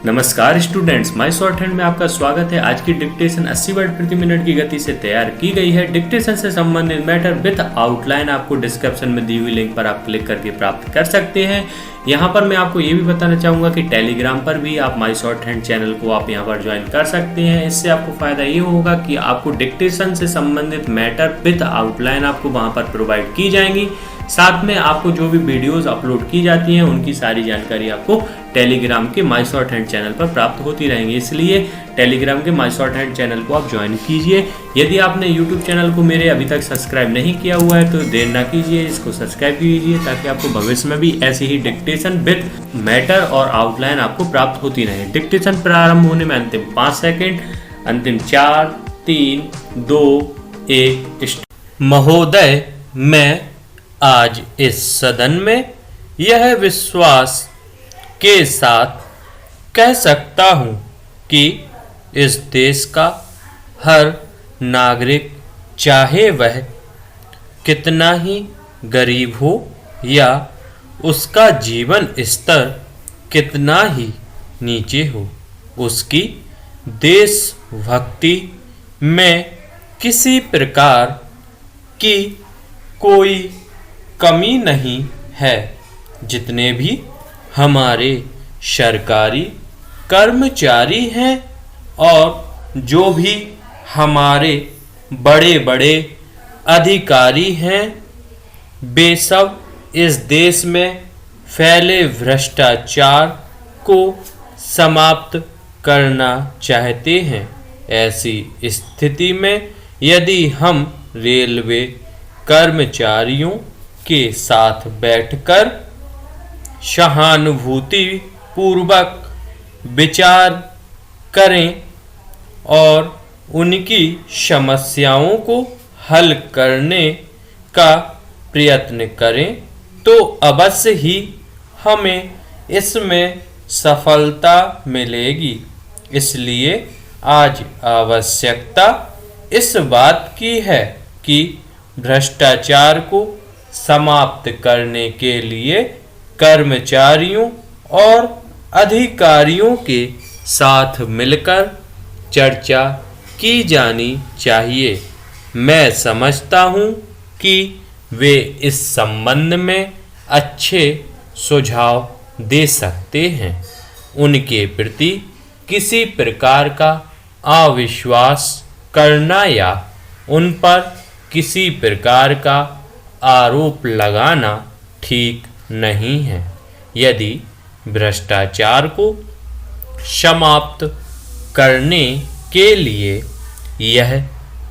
नमस्कार students, my short hand में आपका स्वागत है। आज की डिक्टेशन 80 वर्ड प्रति मिनट की गति से तैयार की गई है। डिक्टेशन से संबंधित मैटर विद आउटलाइन आपको डिस्क्रिप्शन में दी हुई लिंक पर आप क्लिक करके प्राप्त कर सकते हैं। यहाँ पर मैं आपको ये भी बताना चाहूँगा कि टेलीग्राम पर भी आप माय शॉर्ट हैंड चैनल को आप यहाँ पर ज्वाइन कर सकते हैं। इससे आपको फ़ायदा ये होगा कि आपको डिक्टेशन से संबंधित मैटर विद आउटलाइन आपको वहाँ पर प्रोवाइड की जाएंगी। साथ में आपको जो भी वीडियोस अपलोड की जाती हैं उनकी सारी जानकारी आपको टेलीग्राम के माय शॉर्ट हैंड चैनल पर प्राप्त होती रहेंगी। इसलिए टेलीग्राम के माय शॉर्ट हैंड चैनल को आप ज्वाइन कीजिए। यदि आपने यूट्यूब चैनल को मेरे अभी तक सब्सक्राइब नहीं किया हुआ है तो देर ना कीजिए, इसको सब्सक्राइब कीजिए ताकि आपको भविष्य में भी ऐसी ही डिक्टेशन विद मैटर और आउटलाइन आपको प्राप्त होती रहे। डिक्टेशन प्रारंभ होने में अंतिम 5 सेकेंड, अंतिम 4, 3, 2, 1। महोदय, मैं आज इस सदन में यह विश्वास के साथ कह सकता हूं कि इस देश का हर नागरिक, चाहे वह कितना ही गरीब हो या उसका जीवन स्तर कितना ही नीचे हो, उसकी देशभक्ति में किसी प्रकार की कोई कमी नहीं है। जितने भी हमारे सरकारी कर्मचारी हैं और जो भी हमारे बड़े बड़े अधिकारी हैं, वे सब इस देश में फैले भ्रष्टाचार को समाप्त करना चाहते हैं। ऐसी स्थिति में यदि हम रेलवे कर्मचारियों के साथ बैठकर सहानुभूति पूर्वक विचार करें और उनकी समस्याओं को हल करने का प्रयत्न करें तो अवश्य ही हमें इसमें सफलता मिलेगी। इसलिए आज आवश्यकता इस बात की है कि भ्रष्टाचार को समाप्त करने के लिए कर्मचारियों और अधिकारियों के साथ मिलकर चर्चा की जानी चाहिए। मैं समझता हूँ कि वे इस संबंध में अच्छे सुझाव दे सकते हैं। उनके प्रति किसी प्रकार का अविश्वास करना या उन पर किसी प्रकार का आरोप लगाना ठीक नहीं है। यदि भ्रष्टाचार को समाप्त करने के लिए यह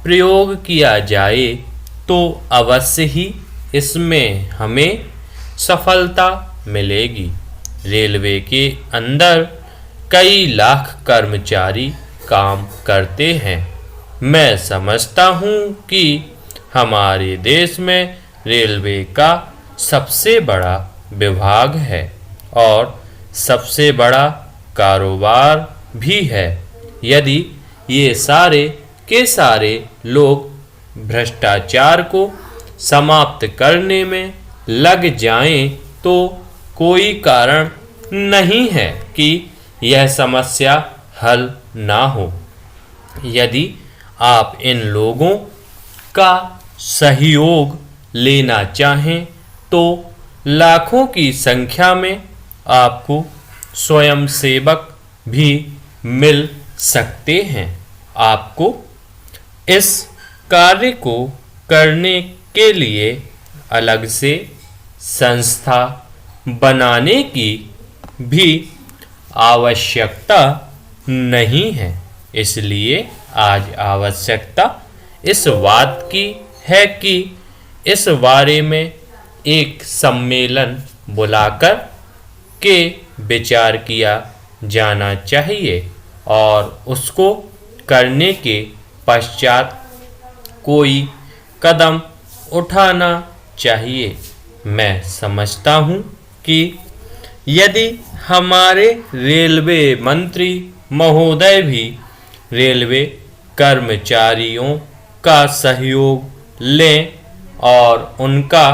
प्रयोग किया जाए तो अवश्य ही इसमें हमें सफलता मिलेगी। रेलवे के अंदर कई लाख कर्मचारी काम करते हैं। मैं समझता हूँ कि हमारे देश में रेलवे का सबसे बड़ा विभाग है और सबसे बड़ा कारोबार भी है। यदि ये सारे के सारे लोग भ्रष्टाचार को समाप्त करने में लग जाएं तो कोई कारण नहीं है कि यह समस्या हल ना हो। यदि आप इन लोगों का सहयोग लेना चाहें तो लाखों की संख्या में आपको स्वयंसेवक भी मिल सकते हैं। आपको इस कार्य को करने के लिए अलग से संस्था बनाने की भी आवश्यकता नहीं है। इसलिए आज आवश्यकता इस बात की है कि इस बारे में एक सम्मेलन बुलाकर के विचार किया जाना चाहिए और उसको करने के पश्चात कोई कदम उठाना चाहिए। मैं समझता हूँ कि यदि हमारे रेलवे मंत्री महोदय भी रेलवे कर्मचारियों का सहयोग लें और उनका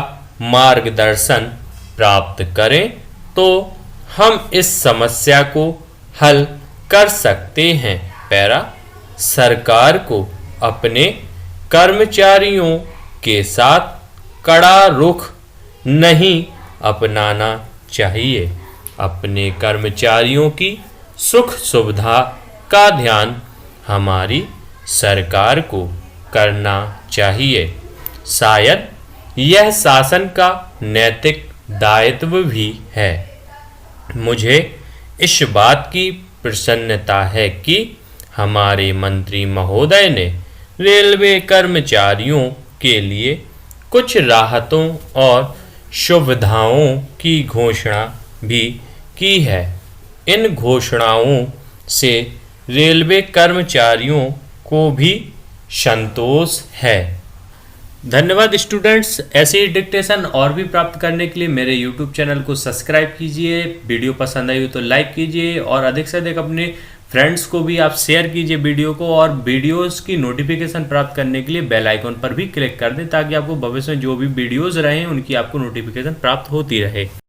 मार्गदर्शन प्राप्त करें तो हम इस समस्या को हल कर सकते हैं। पैरा, सरकार को अपने कर्मचारियों के साथ कड़ा रुख नहीं अपनाना चाहिए। अपने कर्मचारियों की सुख सुविधा का ध्यान हमारी सरकार को करना चाहिए। शायद यह शासन का नैतिक दायित्व भी है। मुझे इस बात की प्रसन्नता है कि हमारे मंत्री महोदय ने रेलवे कर्मचारियों के लिए कुछ राहतों और सुविधाओं की घोषणा भी की है। इन घोषणाओं से रेलवे कर्मचारियों को भी संतोष है। धन्यवाद स्टूडेंट्स। ऐसे ही डिक्टेशन और भी प्राप्त करने के लिए मेरे YouTube चैनल को सब्सक्राइब कीजिए। वीडियो पसंद आई हो तो लाइक कीजिए और अधिक से अधिक अपने फ्रेंड्स को भी आप शेयर कीजिए वीडियो को, और वीडियोस की नोटिफिकेशन प्राप्त करने के लिए बेल आइकॉन पर भी क्लिक कर दें ताकि आपको भविष्य में जो भी वीडियोस रहें उनकी आपको नोटिफिकेशन प्राप्त होती रहे।